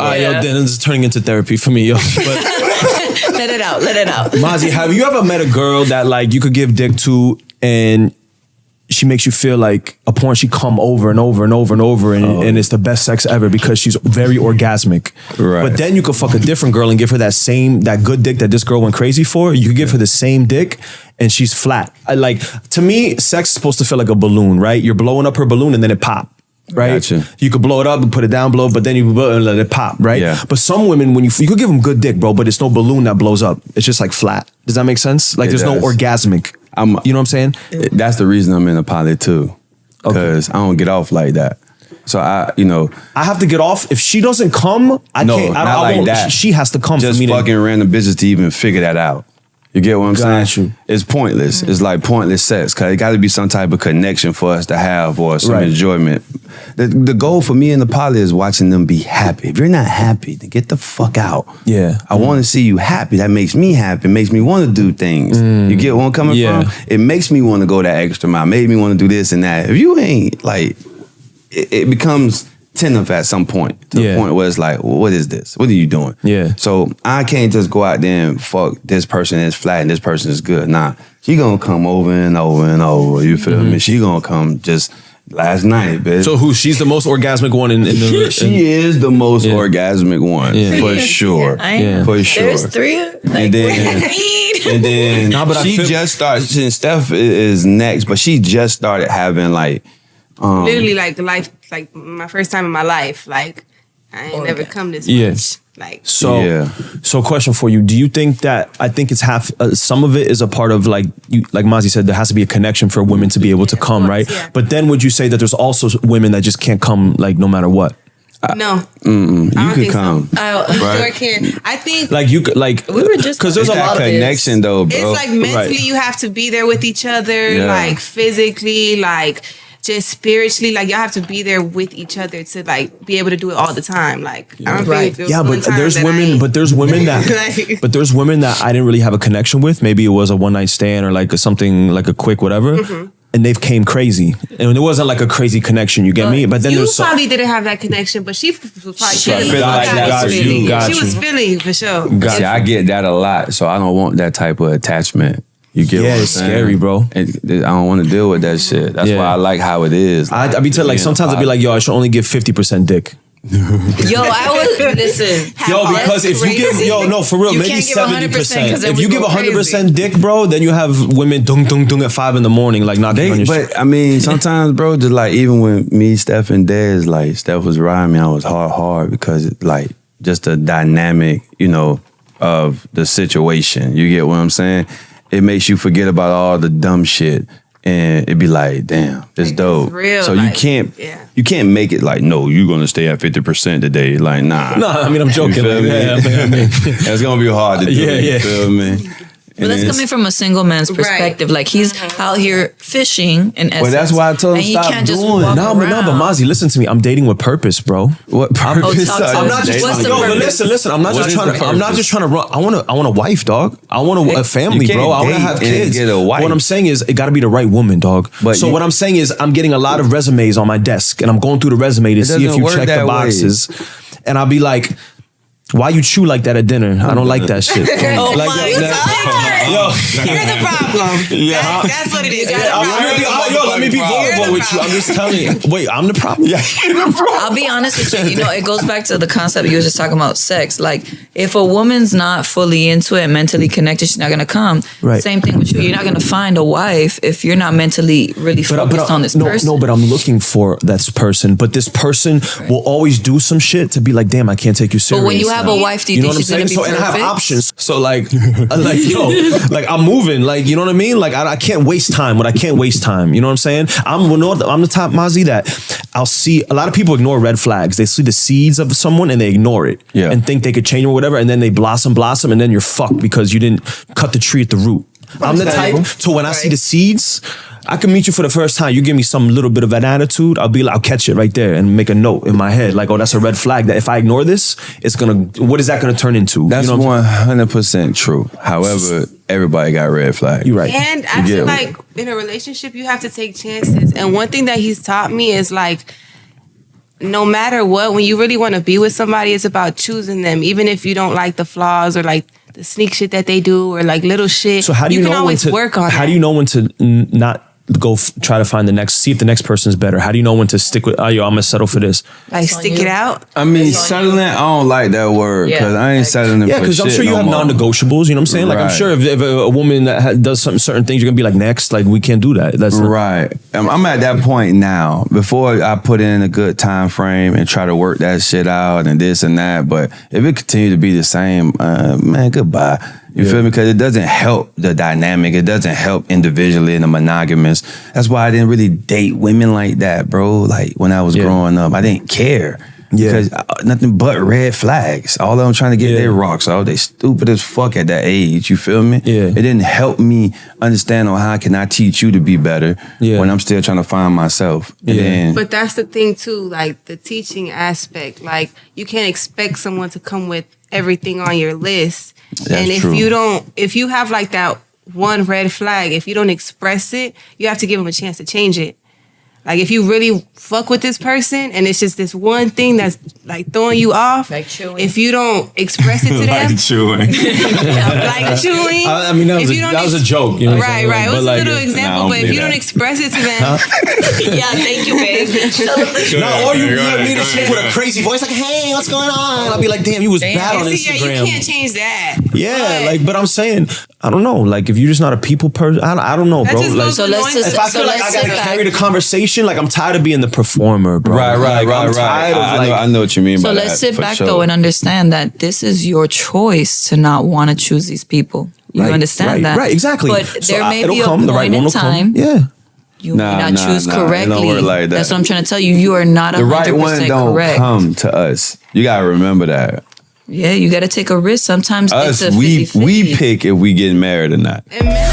Yo, then it's turning into therapy for me, yo. But let it out. Mazi, have you ever met a girl that like you could give dick to and she makes you feel like a porn, she come over and over and over and over and it's the best sex ever because she's very orgasmic. Right. But then you could fuck a different girl and give her that good dick that this girl went crazy for. You could give her the same dick and she's flat. To me, sex is supposed to feel like a balloon, right? You're blowing up her balloon and then it pop. Right, Gotcha. You could blow it up and put it down below, but then you blow it and let it pop, right? Yeah. But some women, when you could give them good dick, bro, but it's no balloon that blows up. It's just like flat. Does that make sense? Like there's no orgasmic. You know what I'm saying? That's the reason I'm in a poly too, because I don't get off like that. So I have to get off. If she doesn't come, I can't. I won't. That. She has to come just for me. Just fucking random bitches to even figure that out. You get what I'm saying? You. It's pointless. It's like pointless sex because it got to be some type of connection for us to have or some enjoyment. The goal for me in the poly is watching them be happy. If you're not happy, then get the fuck out. Yeah. I want to see you happy. That makes me happy. It makes me want to do things. You get where I'm coming from? It makes me want to go that extra mile. Made me want to do this and that. If you ain't like, it becomes tentative at some point to the point where it's like, well, what is this? What are you doing? Yeah. So I can't just go out there and fuck this person is flat and this person is good. Nah, she gonna come over and over and over. You feel me? She gonna come just last night, bitch. So she's the most orgasmic one in the... She is the most orgasmic one, for sure. For sure. There's three. And then she just started, since Steph is next, but she just started having like... literally like my first time in my life. Like I ain't never come this much. Like so question for you. Do you think that, I think it's half, some of it is a part of like Mazi said, there has to be a connection for women to be able to come, right? Yeah. But then would you say that there's also women that just can't come like no matter what? No. You can come. So. I can. I think like you could like we were just because there's a lot of connection though, bro. It's like mentally you have to be there with each other, like physically, like just spiritually, like y'all have to be there with each other to like be able to do it all the time. Like I don't think it but there's women that but there's women that I didn't really have a connection with. Maybe it was a one night stand or like something like a quick whatever. And they've came crazy, and it wasn't like a crazy connection. You get me? But then you probably didn't have that connection, but she was probably feeling. She was feeling for sure. See, I get that a lot, so I don't want that type of attachment. You get what I'm it's saying? scary, bro. I don't want to deal with that shit. That's why I like how it is. I be telling like sometimes I'd be like, yo, I should only give 50% dick. Yo, I would listen. Yo, because if you give for real, maybe 70%. If you give 100% dick, bro, then you have women dung at 5 a.m, like knocking on your shit. But I mean, sometimes, bro, just like even when me, Steph, and Dez, like Steph was riding me, I was hard because like just the dynamic, of the situation. You get what I'm saying? It makes you forget about all the dumb shit. And it'd be like, damn, it's dope. It's real, so you can't make it like, no, you're gonna stay at 50% today. Like, nah. No, I mean I'm joking. It's gonna be hard to do. You feel me? But that's coming from a single man's perspective. Like he's out here fishing in essence. Well, that's why I told him stop doing it. No, but Mazi, listen to me. I'm dating with purpose, bro. What purpose? I'm not just trying to. But listen. I'm not just trying to run. I want a wife, dog. I want a family, bro. I want to have kids. Get a wife. What I'm saying is, it got to be the right woman, dog. So what I'm saying is, I'm getting a lot of resumes on my desk, and I'm going through the resume to see if you check the boxes, and I'll be like, why you chew like that at dinner? I don't like that shit. You're the problem. That's what it is. Let me be vulnerable with you. I'm just telling you. Wait, I'm the problem? Yeah, you're the problem. I'll be honest with you. It goes back to the concept you were just talking about, sex. Like, if a woman's not fully into it, mentally connected, she's not going to come. Right. Same thing with you. You're not going to find a wife if you're not mentally really focused on this person. No, but I'm looking for that person. But this person will always do some shit to be like, damn, I can't take you serious. But when you have a wife, do you think she's going to be perfect? And I have options. So like I'm moving. Like, you know what I mean? Like I can't waste time. But I can't waste time. You know what I'm saying? I'm the type, Mazi, that I'll see. A lot of people ignore red flags. They see the seeds of someone and they ignore it and think they could change or whatever, and then they blossom, and then you're fucked because you didn't cut the tree at the root. I'm the type to when I see the seeds, I can meet you for the first time. You give me some little bit of an attitude, I'll catch it right there and make a note in my head. Like, oh, that's a red flag that if I ignore this, what is that going to turn into? That's 100% true. However, everybody got red flags. You're right. And I feel like in a relationship, you have to take chances. And one thing that he's taught me is like, no matter what, when you really want to be with somebody, it's about choosing them, even if you don't like the flaws or like the sneak shit that they do or like little shit. So how do you, can know always when to work on How that. do you know when to not go try to find the next? See if the next person is better. How do you know when to stick with? Oh, yo, I'm gonna settle for this. Like stick it out? I mean, settling, I don't like that word because I ain't settling Yeah, for because shit I'm sure you no have more. non-negotiables. You know what I'm saying? Like I'm Right. sure if a woman that does certain things, you're gonna be like, next, like we can't do that. That's not, Right. I'm at that point now. Before I put in a good time frame and try to work that shit out and this and that. But if it continues to be the same, man, goodbye. You feel me? Because it doesn't help the dynamic. It doesn't help individually in the monogamous. That's why I didn't really date women like that, bro. Like when I was growing up, I didn't care. Yeah. Because nothing but red flags. All of them trying to get their rocks off. They stupid as fuck at that age. You feel me? Yeah. It didn't help me understand on how can I teach you to be better when I'm still trying to find myself. And then, But that's the thing too, like the teaching aspect. Like you can't expect someone to come with everything on your list. And if true. if you have like that one red flag, if you don't express it, you have to give them a chance to change it. Like if you really fuck with this person and it's just this one thing that's like throwing you off, Like chewing. if you don't express it to them, chewing. like chewing. I mean, that if was, you don't that was a joke. You know what I'm Right, saying? right. It But was a like, little example, but if you don't express it to them, Yeah, thank you, babe. No, or you meet a chick with a crazy voice, like, "Hey, what's going on?" I'll be like, "Damn, you was bad on see, yeah, Instagram." you can't change that. Yeah, but I'm saying, I don't know. Like, if you're just not a people person, I don't know, That bro. just Like, goes So with let's knowing just- if I feel so like I let's gotta sit back. carry the conversation, like I'm tired of being the performer, bro. Right. I'm tired of like. I know what you mean So by that. let's sit for back sure. though and understand that this is your choice to not want to choose these people. You understand that? Right, exactly. But So there may it'll be a come, the right point one in will come. time Yeah. you may not choose It correctly. don't work like that. That's what I'm trying to tell you. You are not 100% The right one don't correct. come to us. You gotta remember that. Yeah, you got to take a risk. Sometimes Us, it's a we 50-50. pick if we get married or not. And men-